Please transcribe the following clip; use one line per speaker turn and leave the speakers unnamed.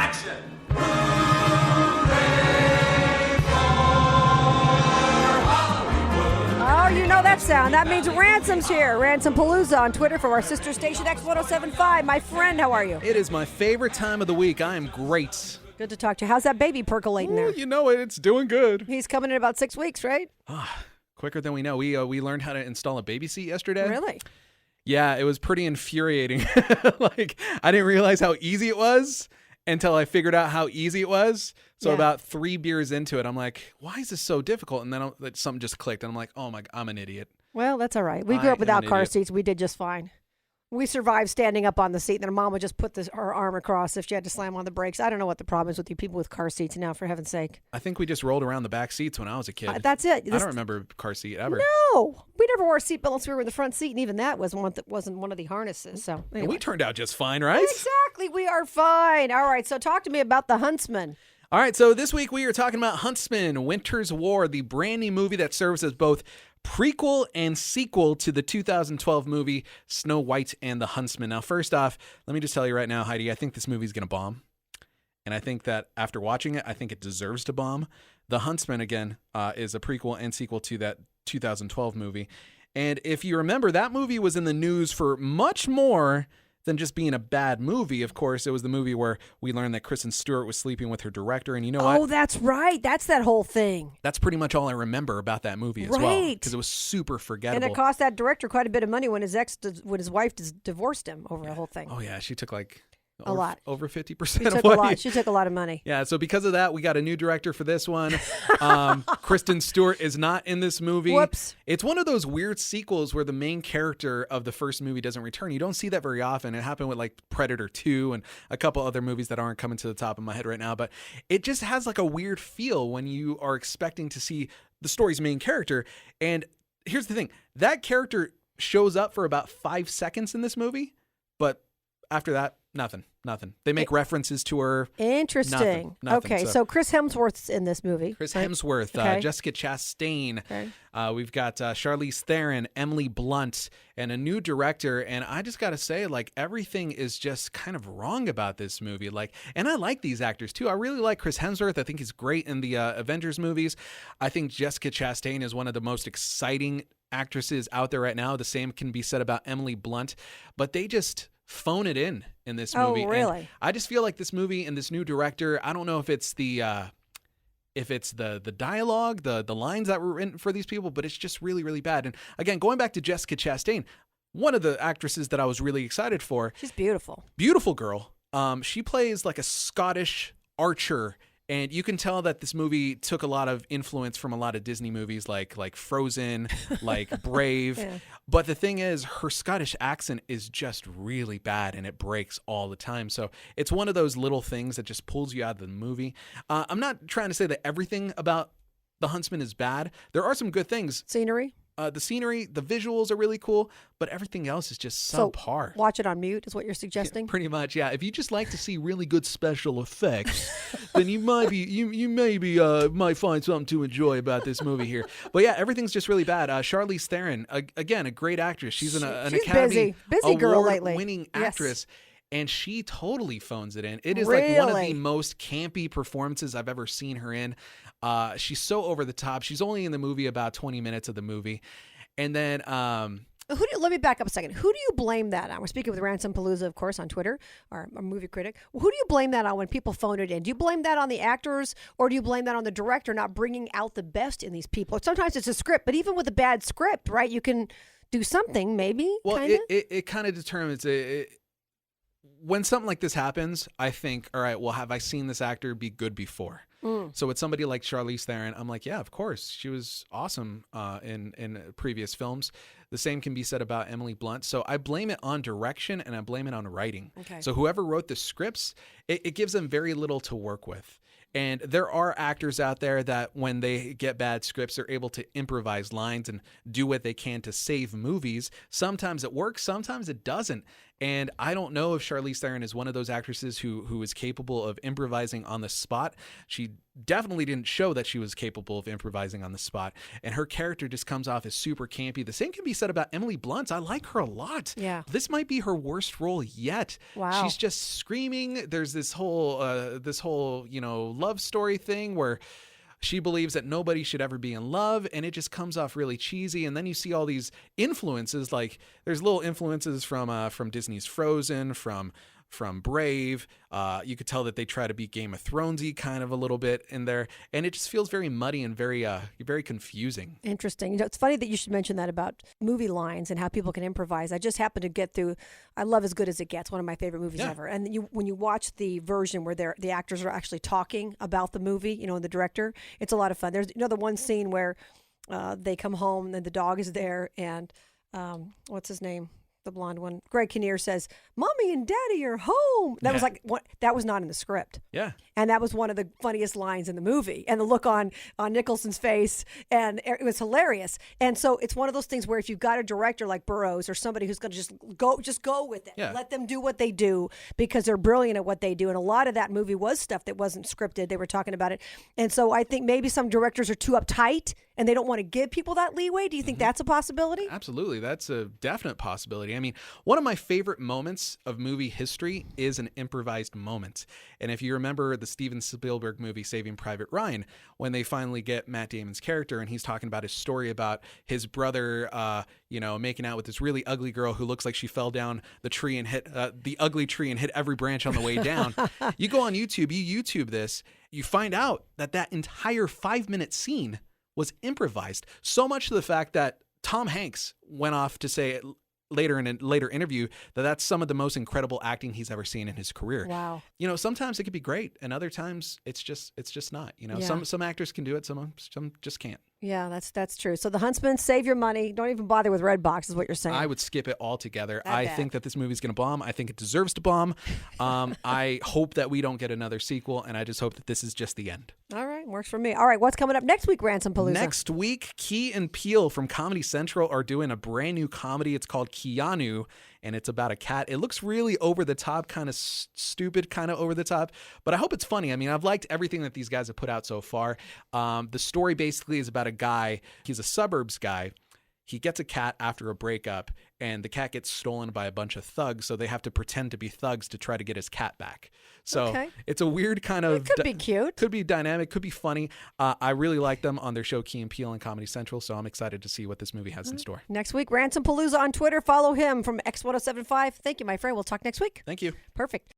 Action!
Oh, you know that sound. That means Ransom's here. Ransom Palooza on Twitter from our sister station X1075. My friend, how are you?
It is my favorite time of the week. I am great.
Good to talk to you. How's that baby percolating there?
You know it. It's doing good.
He's coming in about 6 weeks, right?
Quicker than we know. We learned how to install a baby seat yesterday.
Really?
Yeah, it was pretty infuriating. Like, I didn't realize how easy it was until I figured out how easy it was. So about 3 beers into it, I'm like, why is this so difficult? And then something just clicked, and I'm like, oh my, I'm an idiot.
Well, that's all right. We grew up without car seats. We did just fine. We survived standing up on the seat, and then mom would just put her arm across if she had to slam on the brakes. I don't know what the problem is with you people with car seats now, for heaven's sake.
I think we just rolled around the back seats when I was a kid.
That's it.
I don't remember car seat ever.
No. We never wore a seatbelt unless we were in the front seat, and even that wasn't one of the harnesses. So anyway.
We turned out just fine, right?
Exactly. We are fine. All right, so talk to me about the Huntsman.
All right, so this week we are talking about Huntsman, Winter's War, the brand new movie that serves as both prequel and sequel to the 2012 movie Snow White and the Huntsman. Now, first off, let me just tell you right now, Heidi, I think this movie's going to bomb. And I think that after watching it, I think it deserves to bomb. The Huntsman, again, is a prequel and sequel to that 2012 movie. And if you remember, that movie was in the news for much more than just being a bad movie. Of course, it was the movie where we learned that Kristen Stewart was sleeping with her director. And you know what?
Oh, that's right. That's that whole thing.
That's pretty much all I remember about that movie as well. Because it was super forgettable.
And it cost that director quite a bit of money when his wife divorced him over the whole thing.
Oh, yeah. She took
a lot.
Over 50%
She took a lot of money.
Yeah, so because of that, we got a new director for this one. Kristen Stewart is not in this movie.
Whoops.
It's one of those weird sequels where the main character of the first movie doesn't return. You don't see that very often. It happened with like Predator 2 and a couple other movies that aren't coming to the top of my head right now. But it just has like a weird feel when you are expecting to see the story's main character. And here's the thing. That character shows up for about 5 seconds in this movie. But after that, nothing. They make references to her.
Interesting.
Nothing.
Okay, so Chris Hemsworth's in this movie.
Chris Hemsworth,
Okay.
Jessica Chastain.
Okay.
We've got Charlize Theron, Emily Blunt, and a new director. And I just got to say, like, everything is just kind of wrong about this movie. Like, and I like these actors too. I really like Chris Hemsworth. I think he's great in the Avengers movies. I think Jessica Chastain is one of the most exciting actresses out there right now. The same can be said about Emily Blunt, but they just phone it in this movie.
Oh, really?
And I just feel like this movie and this new director, I don't know if it's the dialogue, the lines that were written for these people, but it's just really, really bad. And again, going back to Jessica Chastain, one of the actresses that I was really excited for.
She's beautiful.
Beautiful girl. She plays like a Scottish archer. And you can tell that this movie took a lot of influence from a lot of Disney movies like Frozen, like Brave.
Yeah.
But the thing is, her Scottish accent is just really bad and it breaks all the time. So it's one of those little things that just pulls you out of the movie. I'm not trying to say that everything about The Huntsman is bad. There are some good things.
Scenery?
The scenery, the visuals are really cool, but everything else is just subpar.
Watch it on mute is what you're suggesting?
Pretty much, yeah. If you just like to see really good special effects, then you might might find something to enjoy about this movie here. But yeah, everything's just really bad. Charlize Theron, again, a great actress. She's an Academy
busy girl lately.
Award-winning actress.
Yes.
And she totally phones it in. It is
Really?
like one of the most campy performances I've ever seen her in. She's so over the top. She's only in the movie about 20 minutes of the movie. And then
let me back up a second. Who do you blame that on? We're speaking with Ransom Palooza, of course, on Twitter, our movie critic. Who do you blame that on when people phone it in? Do you blame that on the actors, or do you blame that on the director not bringing out the best in these people? Sometimes it's a script, but even with a bad script, right, you can do something, maybe.
Well,
kinda?
it kind of determines when something like this happens, I think, all right, well, have I seen this actor be good before? So with somebody like Charlize Theron, I'm like, yeah, of course. She was awesome in previous films. The same can be said about Emily Blunt. So I blame it on direction and I blame it on writing.
Okay.
So whoever wrote the scripts, it gives them very little to work with. And there are actors out there that when they get bad scripts, they're able to improvise lines and do what they can to save movies. Sometimes it works, sometimes it doesn't. And I don't know if Charlize Theron is one of those actresses who is capable of improvising on the spot. She definitely didn't show that she was capable of improvising on the spot. And her character just comes off as super campy. The same can be said about Emily Blunt. I like her a lot.
Yeah.
This might be her worst role yet.
Wow.
She's just screaming. There's this whole love story thing where she believes that nobody should ever be in love, and it just comes off really cheesy. And then you see all these influences, like there's little influences from Disney's Frozen, from Brave. You could tell that they try to be Game of Thronesy kind of a little bit in there, and it just feels very muddy and very confusing.
Interesting. It's funny that you should mention that about movie lines and how people can improvise. I just happened to get through I love As Good as It Gets, one of my favorite movies ever. And when you watch the version where the actors are actually talking about the movie, and the director, it's a lot of fun. There's the one scene where they come home and the dog is there, and what's his name? The blonde one, Greg Kinnear, says, "Mommy and Daddy are home." That was like that was not in the script.
Yeah,
and that was one of the funniest lines in the movie. And the look on Nicholson's face, and it was hilarious. And so it's one of those things where if you've got a director like Burroughs or somebody who's going to just go with it, let them do what they do because they're brilliant at what they do. And a lot of that movie was stuff that wasn't scripted. They were talking about it, and so I think maybe some directors are too uptight and they don't want to give people that leeway. Do you think that's a possibility?
Absolutely. That's a definite possibility. I mean, one of my favorite moments of movie history is an improvised moment. And if you remember the Steven Spielberg movie Saving Private Ryan, when they finally get Matt Damon's character and he's talking about his story about his brother, making out with this really ugly girl who looks like she fell down the tree and hit the ugly tree and hit every branch on the way down. You go on YouTube, you YouTube this, you find out that entire 5-minute scene was improvised, so much to the fact that Tom Hanks went off to say later in a later interview that's some of the most incredible acting he's ever seen in his career.
Wow.
Sometimes it could be great, and other times it's just not. Some actors can do it, some just can't.
Yeah, that's true. So The Huntsman, save your money. Don't even bother with Redbox is what you're saying.
I would skip it altogether. I think that this movie's going to bomb. I think it deserves to bomb. I hope that we don't get another sequel, and I just hope that this is just the end.
All right, works for me. All right, what's coming up next week, Ransom Palooza?
Next week, Key and Peele from Comedy Central are doing a brand new comedy. It's called Keanu, and it's about a cat. It looks really over the top, kind of stupid, kind of over the top, but I hope it's funny. I mean, I've liked everything that these guys have put out so far. The story basically is about a guy. He's a suburbs guy. He gets a cat after a breakup, and the cat gets stolen by a bunch of thugs, so they have to pretend to be thugs to try to get his cat back. So It's a weird kind of...
It could be cute.
Could be dynamic, could be funny. I really like them on their show Key and Peele on Comedy Central, so I'm excited to see what this movie has in store.
Next week, Ransom Palooza on Twitter. Follow him from X1075. Thank you, my friend. We'll talk next week.
Thank you.
Perfect.